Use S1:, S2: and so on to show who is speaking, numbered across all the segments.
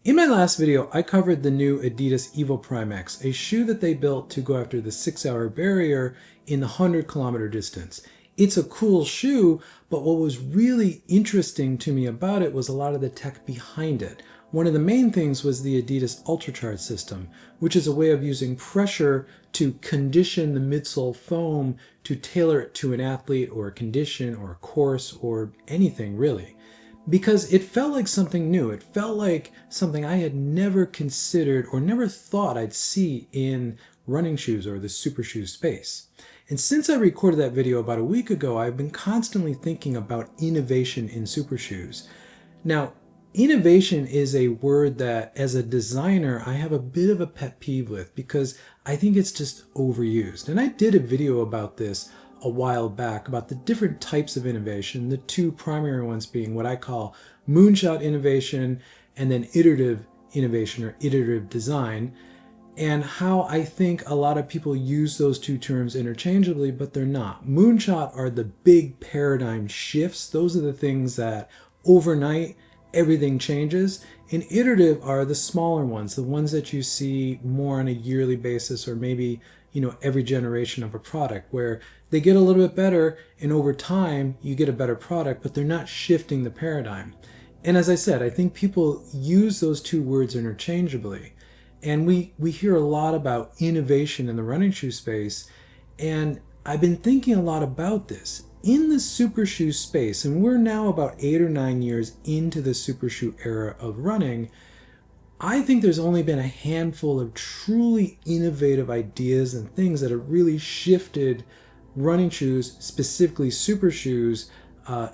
S1: In my last video, I covered the new Adidas Evo Prime X, a shoe that they built to go after the 6-hour barrier in the 100-kilometer distance. It's a cool shoe, but what was really interesting to me about it was a lot of the tech behind it. One of the main things was the Adidas UltraCharge system, which is a way of using pressure to condition the midsole foam to tailor it to an athlete or a condition or a course or anything really. Because it felt like something new. It felt like something I had never considered or never thought I'd see in running shoes or the super shoe space. And since I recorded that video about a week ago, I've been constantly thinking about innovation in super shoes. Now, innovation is a word that as a designer, I have a bit of a pet peeve with because I think it's just overused. And I did a video about this a while back about the different types of innovation, the two primary ones being what I call moonshot innovation and then iterative innovation or iterative design, and how I think a lot of people use those two terms interchangeably, but they're not. Moonshot are the big paradigm shifts. Those are the things that overnight everything changes. And iterative are the smaller ones, the ones that you see more on a yearly basis or maybe every generation of a product where they get a little bit better and over time you get a better product, but they're not shifting the paradigm. And as I said, I think people use those two words interchangeably. And we hear a lot about innovation in the running shoe space. And I've been thinking a lot about this. In the super shoe space, and we're now about 8 or 9 years into the super shoe era of running, I think there's only been a handful of truly innovative ideas and things that have really shifted running shoes, specifically super shoes,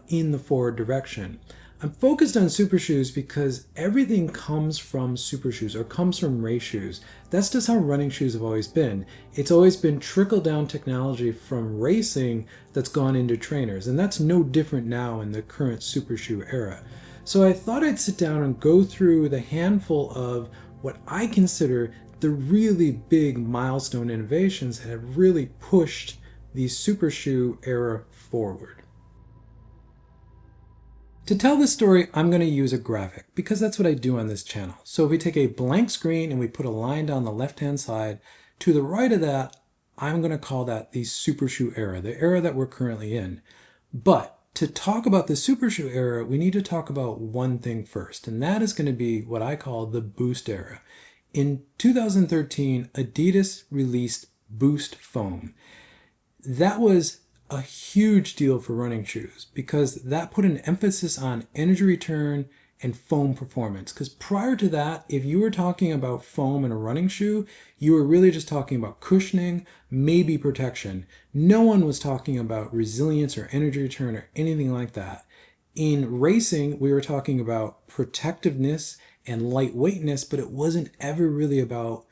S1: in the forward direction. I'm focused on super shoes because everything comes from super shoes or comes from race shoes. That's just how running shoes have always been. It's always been trickle-down technology from racing that's gone into trainers, and that's no different now in the current super shoe era. So I thought I'd sit down and go through the handful of what I consider the really big milestone innovations that have really pushed the super shoe era forward. To tell this story, I'm going to use a graphic because that's what I do on this channel. So if we take a blank screen and we put a line down the left-hand side, to the right of that, I'm going to call that the super shoe era, the era that we're currently in. But to talk about the super shoe era, we need to talk about one thing first, and that is going to be what I call the Boost era. In 2013, Adidas released Boost foam. That was a huge deal for running shoes because that put an emphasis on energy return and foam performance. Because prior to that, if you were talking about foam in a running shoe, you were really just talking about cushioning, maybe protection. No one was talking about resilience or energy return or anything like that. In racing, we were talking about protectiveness and lightweightness, but it wasn't ever really about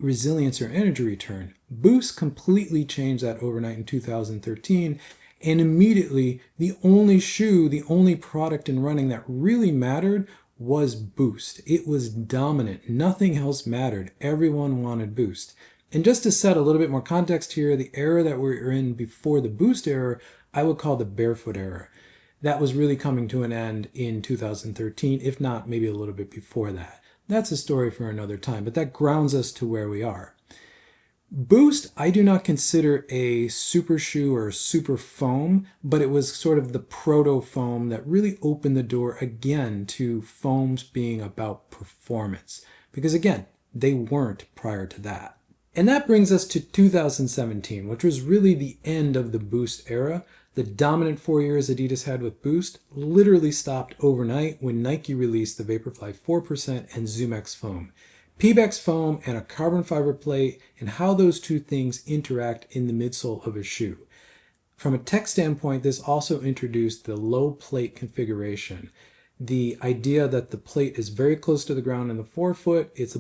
S1: resilience or energy return. Boost completely changed that overnight in 2013, and immediately the only shoe, the only product in running that really mattered was Boost. It was dominant. Nothing else mattered. Everyone wanted Boost. And just to set a little bit more context here, the era that we're in before the Boost era, I would call the barefoot era. That was really coming to an end in 2013, if not maybe a little bit before that. That's a story for another time, but that grounds us to where we are. Boost, I do not consider a super shoe or super foam, but it was sort of the proto foam that really opened the door again to foams being about performance. Because again, they weren't prior to that. And that brings us to 2017, which was really the end of the Boost era. The dominant 4 years Adidas had with Boost literally stopped overnight when Nike released the Vaporfly 4% and ZoomX foam. PBEX foam and a carbon fiber plate and how those two things interact in the midsole of a shoe. From a tech standpoint, this also introduced the low plate configuration. The idea that the plate is very close to the ground in the forefoot, it's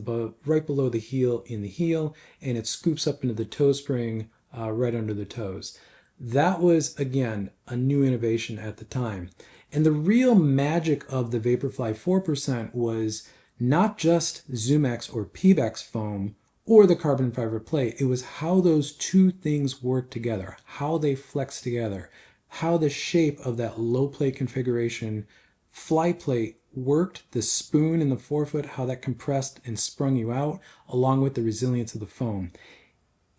S1: right below the heel in the heel, and it scoops up into the toe spring right under the toes. That was, again, a new innovation at the time. And the real magic of the Vaporfly 4% was not just ZoomX or PBEX foam or the carbon fiber plate. It was how those two things work together, how they flex together, how the shape of that low plate configuration fly plate worked, the spoon in the forefoot, how that compressed and sprung you out, along with the resilience of the foam.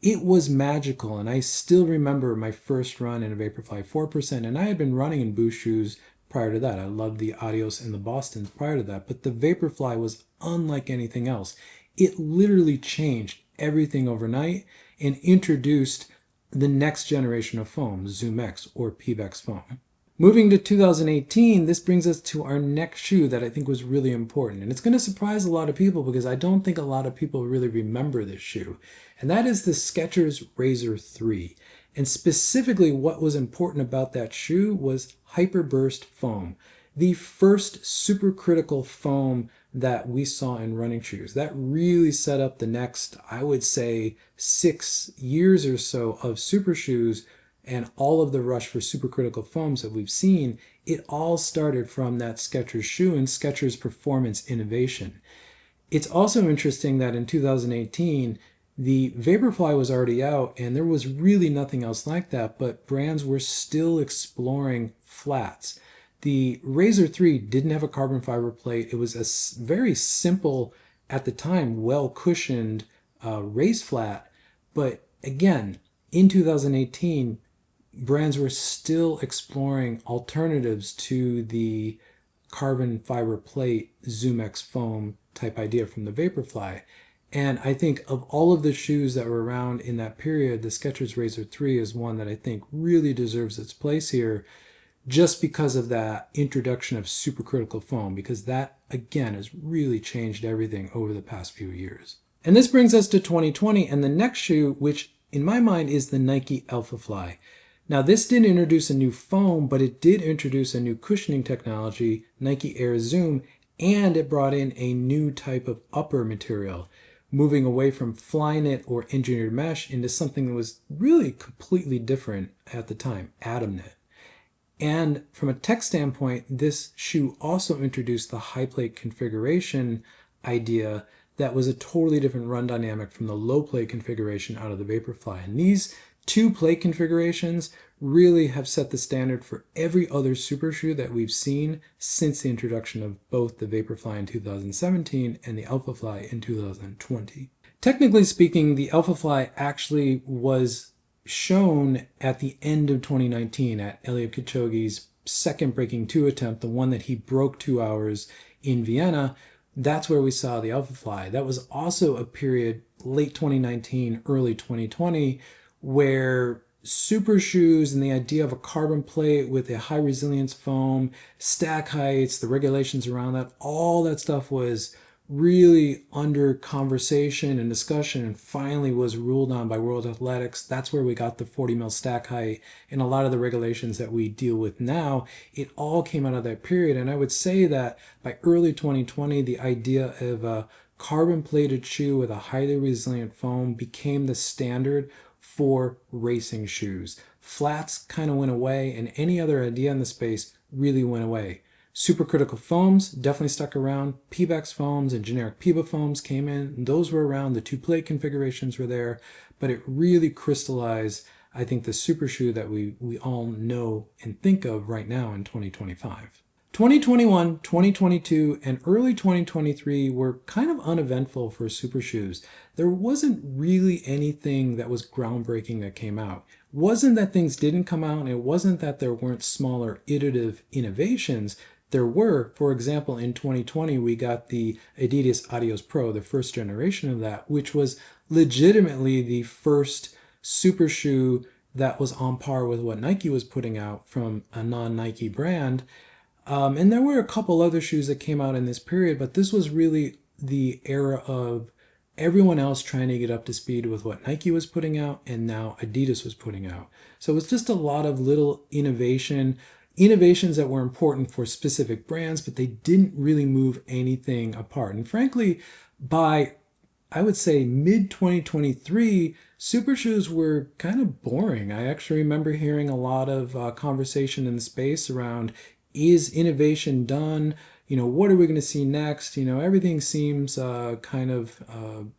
S1: It was magical, and I still remember my first run in a Vaporfly 4%, and I had been running in Boost shoes prior to that. I loved the Adios and the Bostons prior to that, but the Vaporfly was unlike anything else. It literally changed everything overnight and introduced the next generation of foam, Zoom X or PBEX foam. Moving to 2018, this brings us to our next shoe that I think was really important. And it's going to surprise a lot of people because I don't think a lot of people really remember this shoe. And that is the Skechers Razor 3. And specifically what was important about that shoe was Hyperburst foam, the first supercritical foam that we saw in running shoes. That really set up the next, I would say, 6 years or so of super shoes, and all of the rush for supercritical foams that we've seen. It all started from that Skechers shoe and Skechers performance innovation. It's also interesting that in 2018, the Vaporfly was already out and there was really nothing else like that, but brands were still exploring flats. The Razor 3 didn't have a carbon fiber plate. It was a very simple, at the time, well-cushioned race flat. But again, in 2018, brands were still exploring alternatives to the carbon fiber plate Zoom X foam type idea from the Vaporfly. And I think of all of the shoes that were around in that period, the Skechers Razor 3 is one that I think really deserves its place here, just because of that introduction of supercritical foam, because that, again, has really changed everything over the past few years. And this brings us to 2020 and the next shoe, which in my mind is the Nike Alphafly. Now, this didn't introduce a new foam, but it did introduce a new cushioning technology, Nike Air Zoom, and it brought in a new type of upper material, moving away from Flyknit or engineered mesh into something that was really completely different at the time, Atom Knit. And from a tech standpoint, this shoe also introduced the high plate configuration idea that was a totally different run dynamic from the low plate configuration out of the Vaporfly. And these two plate configurations really have set the standard for every other super shoe that we've seen since the introduction of both the Vaporfly in 2017 and the Alphafly in 2020. Technically speaking, the Alphafly actually was shown at the end of 2019 at Eliud Kipchoge's second breaking 2 attempt, the one that he broke 2 hours in Vienna. That's where we saw the Alphafly. That was also a period, late 2019, early 2020, where super shoes and the idea of a carbon plate with a high resilience foam, stack heights, the regulations around that, all that stuff was really under conversation and discussion, and finally was ruled on by World Athletics. That's where we got the 40 mil stack height and a lot of the regulations that we deal with now. It all came out of that period. And I would say that by early 2020, the idea of a carbon plated shoe with a highly resilient foam became the standard for racing shoes. Flats kind of went away, and any other idea in the space really went away. Supercritical foams definitely stuck around. PBEX foams and generic PBA foams came in. Those were around. The two plate configurations were there, but it really crystallized, I think, the super shoe that we all know and think of right now in 2025. 2021, 2022, and early 2023 were kind of uneventful for super shoes. There wasn't really anything that was groundbreaking that came out. It wasn't that things didn't come out, and it wasn't that there weren't smaller iterative innovations. There were. For example, in 2020, we got the Adidas Adios Pro, the first generation of that, which was legitimately the first super shoe that was on par with what Nike was putting out from a non-Nike brand. And there were a couple other shoes that came out in this period, but this was really the era of everyone else trying to get up to speed with what Nike was putting out and now Adidas was putting out. So it was just a lot of little innovations that were important for specific brands, but they didn't really move anything apart. And frankly, by, I would say, mid-2023, super shoes were kind of boring. I actually remember hearing a lot of conversation in the space around, is innovation done? What are we going to see next? Everything seems kind of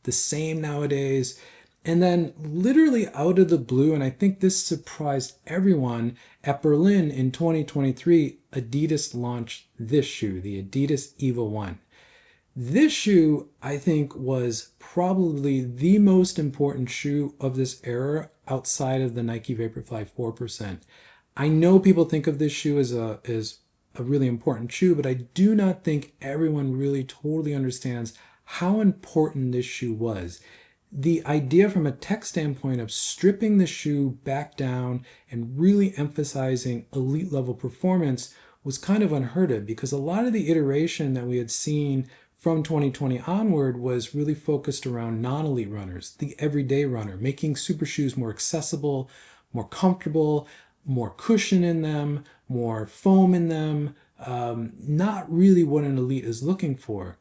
S1: the same nowadays. And then, literally out of the blue, and I think this surprised everyone, at Berlin in 2023, Adidas launched this shoe, the Adidas Evo 1. This shoe, I think, was probably the most important shoe of this era outside of the Nike Vaporfly 4%. I know people think of this shoe as a really important shoe, but I do not think everyone really totally understands how important this shoe was. The idea from a tech standpoint of stripping the shoe back down and really emphasizing elite level performance was kind of unheard of, because a lot of the iteration that we had seen from 2020 onward was really focused around non-elite runners, the everyday runner, making super shoes more accessible, more comfortable, more cushion in them, more foam in them, not really what an elite is looking for.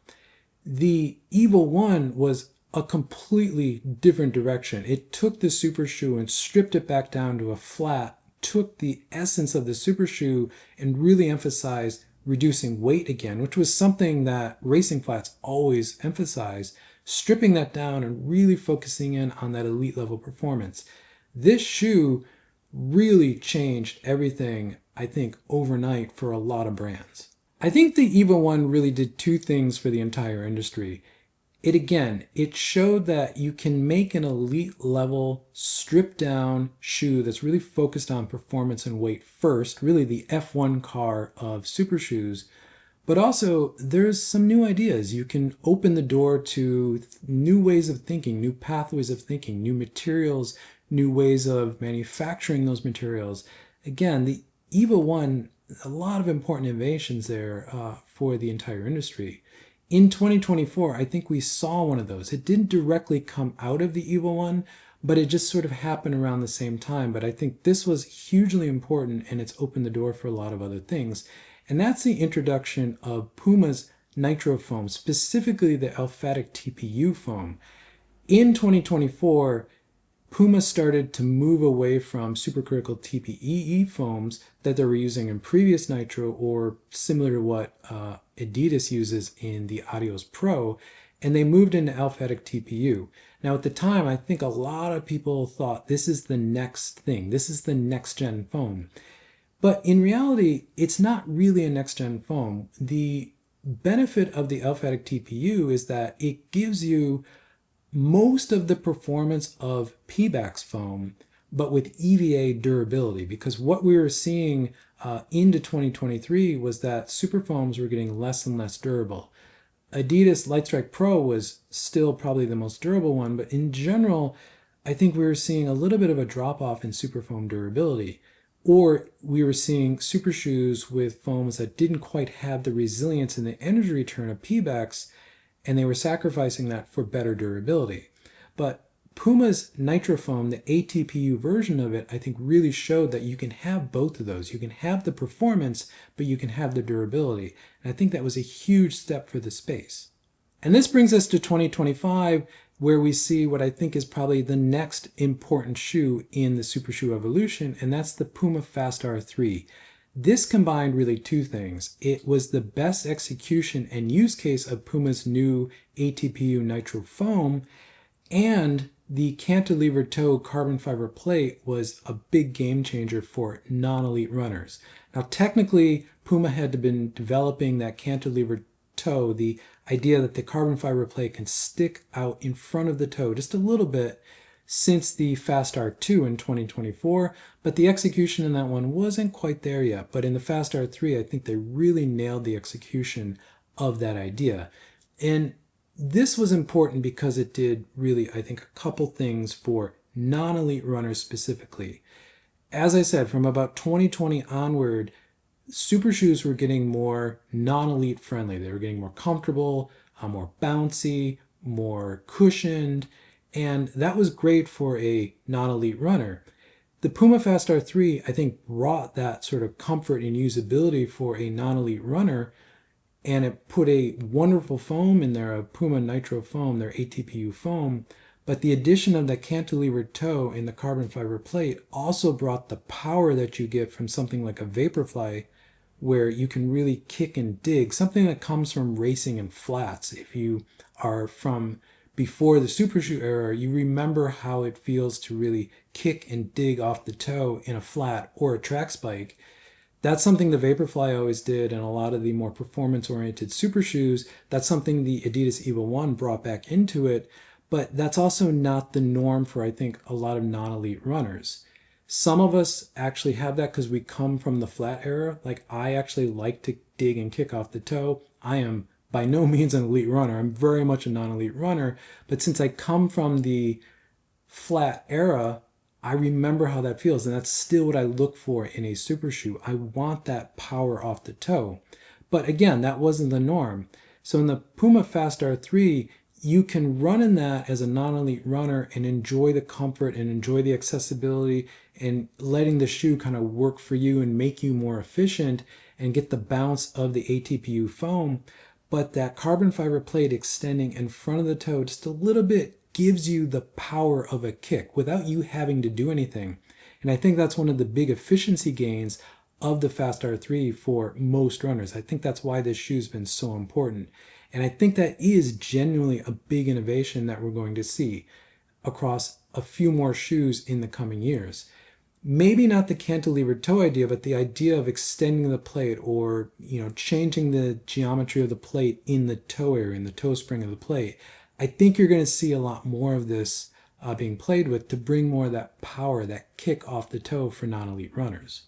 S1: The Evo 1 was a completely different direction. It took the super shoe and stripped it back down to a flat, took the essence of the super shoe and really emphasized reducing weight again, which was something that racing flats always emphasize, stripping that down and really focusing in on that elite level performance. This shoe really changed everything, I think, overnight for a lot of brands. I think the Evo 1 really did two things for the entire industry. It showed that you can make an elite level stripped down shoe that's really focused on performance and weight first, really the F1 car of super shoes. But also there's some new ideas. You can open the door to new ways of thinking, new pathways of thinking, new materials, new ways of manufacturing those materials. Again, the Evo 1, a lot of important innovations there for the entire industry. In 2024, I think we saw one of those. It didn't directly come out of the Evo 1, but it just sort of happened around the same time. But I think this was hugely important, and it's opened the door for a lot of other things. And that's the introduction of Puma's nitro foam, specifically the alphatic TPU foam. In 2024, Puma started to move away from supercritical TPE foams that they were using in previous nitro, or similar to what Adidas uses in the Adios Pro, and they moved into alphatic TPU. Now at the time, I think a lot of people thought this is the next thing, this is the next gen foam. But in reality, it's not really a next gen foam. The benefit of the alphatic TPU is that it gives you most of the performance of Pebax foam, but with EVA durability, because what we were seeing into 2023 was that super foams were getting less and less durable. Adidas Lightstrike Pro was still probably the most durable one, but in general, I think we were seeing a little bit of a drop off in super foam durability, or we were seeing super shoes with foams that didn't quite have the resilience and the energy return of Pebax, and they were sacrificing that for better durability. But Puma's nitro foam, the ATPU version of it, I think really showed that you can have both of those. You can have the performance, but you can have the durability. And I think that was a huge step for the space. And this brings us to 2025, where we see what I think is probably the next important shoe in the super shoe evolution, and that's the Puma Fast R3. This combined really two things. It was the best execution and use case of Puma's new ATPU nitro foam, and the cantilever toe carbon fiber plate was a big game changer for non-elite runners. Now technically, Puma had been developing that cantilever toe, the idea that the carbon fiber plate can stick out in front of the toe just a little bit, since the Fast R2 in 2024, but the execution in that one wasn't quite there yet. But in the Fast R3, I think they really nailed the execution of that idea. And this was important because it did really, I think, a couple things for non-elite runners specifically. As I said, from about 2020 onward, super shoes were getting more non-elite friendly. They were getting more comfortable, more bouncy, more cushioned, and that was great for a non-elite runner. The Puma Fast R3, I think, brought that sort of comfort and usability for a non-elite runner, and it put a wonderful foam in there, a Puma Nitro foam, their ATPU foam, but the addition of the cantilevered toe in the carbon fiber plate also brought the power that you get from something like a Vaporfly, where you can really kick and dig, something that comes from racing in flats. If you are from before the super shoe era, you remember how it feels to really kick and dig off the toe in a flat or a track spike. That's something the Vaporfly always did, and a lot of the more performance-oriented super shoes, that's something the Adidas Evo 1 brought back into it, but that's also not the norm for, I think, a lot of non-elite runners. Some of us actually have that because we come from the flat era. Like, I actually like to dig and kick off the toe. I am by no means an elite runner. I'm very much a non-elite runner, but since I come from the flat era, I remember how that feels, and that's still what I look for in a super shoe. I want that power off the toe. But again, that wasn't the norm. So in the Puma Fast R3, you can run in that as a non-elite runner and enjoy the comfort and enjoy the accessibility and letting the shoe kind of work for you and make you more efficient and get the bounce of the ATPU foam. But that carbon fiber plate extending in front of the toe just a little bit gives you the power of a kick without you having to do anything. And I think that's one of the big efficiency gains of the Fast R3 for most runners. I think that's why this shoe's been so important. And I think that is genuinely a big innovation that we're going to see across a few more shoes in the coming years. Maybe not the cantilever toe idea, but the idea of extending the plate or, changing the geometry of the plate in the toe area, in the toe spring of the plate. I think you're going to see a lot more of this being played with to bring more of that power, that kick off the toe for non-elite runners.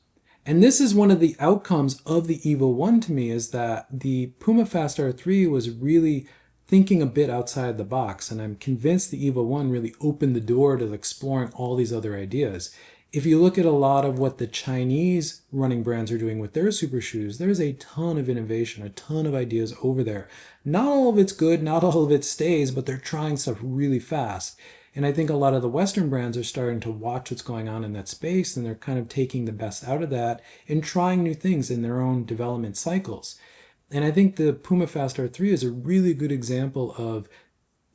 S1: And this is one of the outcomes of the Evo 1 to me, is that the Puma Fast R3 was really thinking a bit outside the box, and I'm convinced the Evo 1 really opened the door to exploring all these other ideas. If you look at a lot of what the Chinese running brands are doing with their super shoes, there's a ton of innovation, a ton of ideas over there. Not all of it's good, not all of it stays, but they're trying stuff really fast. And I think a lot of the Western brands are starting to watch what's going on in that space, and they're kind of taking the best out of that and trying new things in their own development cycles. And I think the Puma Fast R3 is a really good example of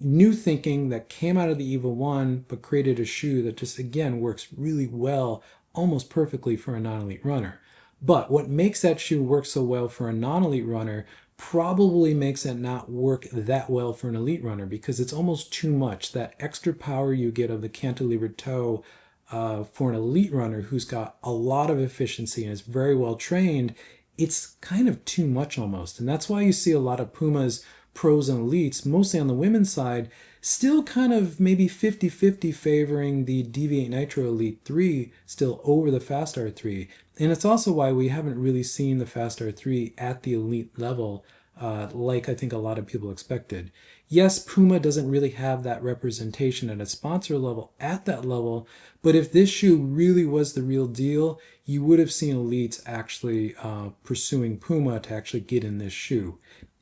S1: new thinking that came out of the Evo 1, but created a shoe that just, again, works really well, almost perfectly for a non-elite runner. But what makes that shoe work so well for a non-elite runner probably makes it not work that well for an elite runner, because it's almost too much. That extra power you get of the cantilevered toe for an elite runner who's got a lot of efficiency and is very well trained, it's kind of too much almost. And that's why you see a lot of Pumas pros and elites, mostly on the women's side, still kind of maybe 50-50 favoring the Deviate Nitro Elite 3 still over the Fast R3. And it's also why we haven't really seen the Fast R3 at the elite level like I think a lot of people expected. Yes, Puma doesn't really have that representation at a sponsor level at that level, but if this shoe really was the real deal, you would have seen elites actually pursuing Puma to actually get in this shoe.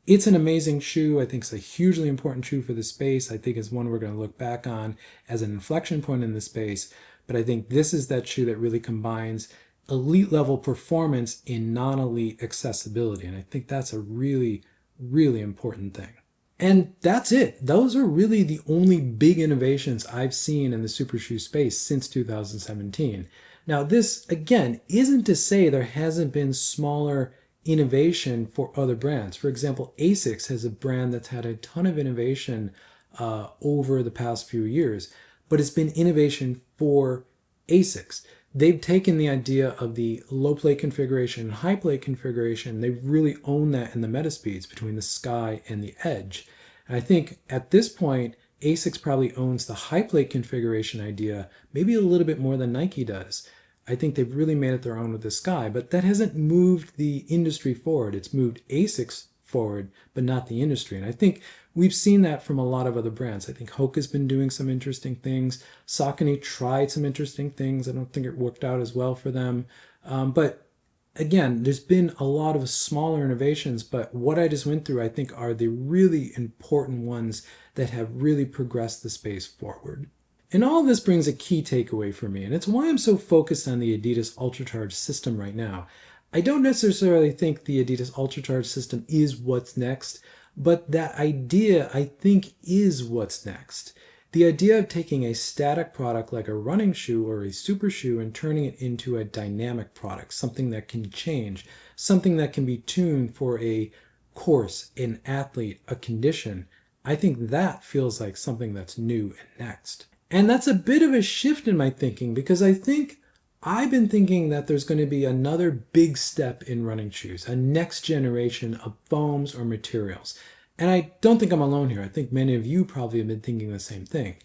S1: It's an amazing shoe. I think it's a hugely important shoe for the space. I think it's one we're going to look back on as an inflection point in the space. But I think this is that shoe that really combines elite level performance in non-elite accessibility. And I think that's a really, really important thing. And that's it. Those are really the only big innovations I've seen in the super shoe space since 2017. Now, this, again, isn't to say there hasn't been smaller innovation for other brands. For example, Asics has a brand that's had a ton of innovation over the past few years, but it's been innovation for Asics. They've taken the idea of the low plate configuration and high plate configuration. They've really owned that in the meta speeds between the Sky and the Edge. And I think at this point, Asics probably owns the high plate configuration idea maybe a little bit more than Nike does. I think they've really made it their own with the Sky, but that hasn't moved the industry forward. It's moved Asics forward, but not the industry. And I think we've seen that from a lot of other brands. I think Hoka's been doing some interesting things. Saucony tried some interesting things. I don't think it worked out as well for them. But again, there's been a lot of smaller innovations, but what I just went through, I think, are the really important ones that have really progressed the space forward. And all of this brings a key takeaway for me, and it's why I'm so focused on the Adidas Ultracharge system right now. I don't necessarily think the Adidas Ultracharge system is what's next, but that idea, I think, is what's next. The idea of taking a static product like a running shoe or a super shoe and turning it into a dynamic product, something that can change, something that can be tuned for a course, an athlete, a condition. I think that feels like something that's new and next. And that's a bit of a shift in my thinking because I think I've been thinking that there's going to be another big step in running shoes, a next generation of foams or materials. And I don't think I'm alone here. I think many of you probably have been thinking the same thing.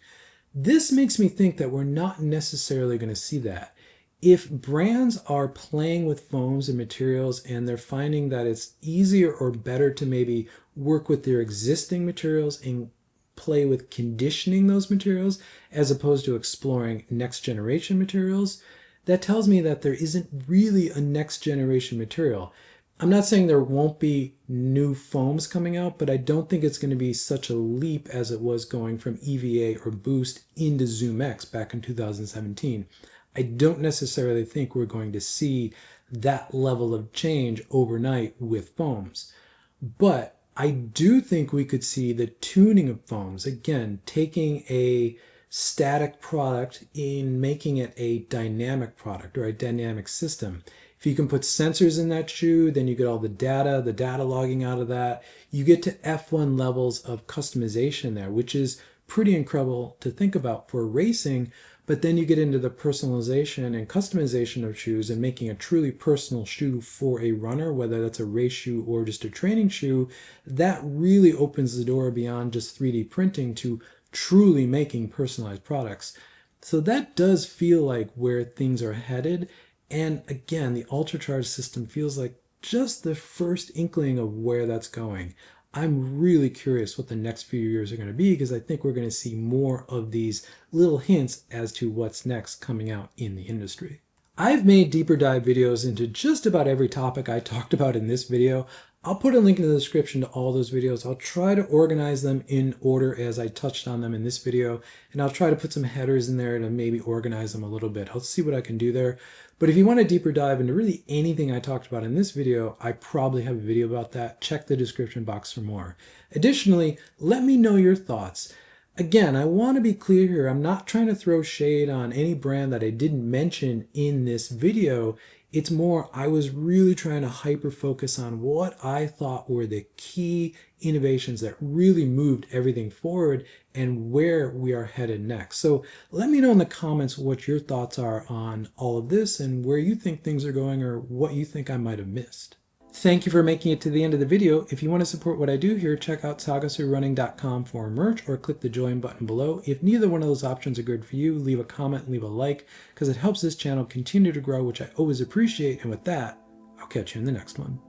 S1: This makes me think that we're not necessarily going to see that. If brands are playing with foams and materials and they're finding that it's easier or better to maybe work with their existing materials and play with conditioning those materials as opposed to exploring next generation materials, that tells me that there isn't really a next generation material. I'm not saying there won't be new foams coming out, but I don't think it's going to be such a leap as it was going from EVA or Boost into Zoom X back in 2017. I don't necessarily think we're going to see that level of change overnight with foams. But I do think we could see the tuning of foams, again, taking a static product in making it a dynamic product or a dynamic system. If you can put sensors in that shoe, then you get all the data logging out of that. You get to F1 levels of customization there, which is pretty incredible to think about for racing. But then you get into the personalization and customization of shoes and making a truly personal shoe for a runner, whether that's a race shoe or just a training shoe. That really opens the door beyond just 3D printing to truly making personalized products. So that does feel like where things are headed. And again, the ultracharged system feels like just the first inkling of where that's going. I'm really curious what the next few years are going to be because I think we're going to see more of these little hints as to what's next coming out in the industry. I've made deeper dive videos into just about every topic I talked about in this video. I'll put a link in the description to all those videos. I'll try to organize them in order as I touched on them in this video, and I'll try to put some headers in there to maybe organize them a little bit. I'll see what I can do there. But if you want a deeper dive into really anything I talked about in this video, I probably have a video about that. Check the description box for more. Additionally, let me know your thoughts. Again, I want to be clear here. I'm not trying to throw shade on any brand that I didn't mention in this video. It's more, I was really trying to hyper focus on what I thought were the key innovations that really moved everything forward and where we are headed next. So let me know in the comments what your thoughts are on all of this and where you think things are going or what you think I might have missed. Thank you for making it to the end of the video. If you want to support what I do here, check out sagasurunning.com for merch or click the join button below. If neither one of those options are good for you, leave a comment, leave a like, because it helps this channel continue to grow, which I always appreciate. And with that, I'll catch you in the next one.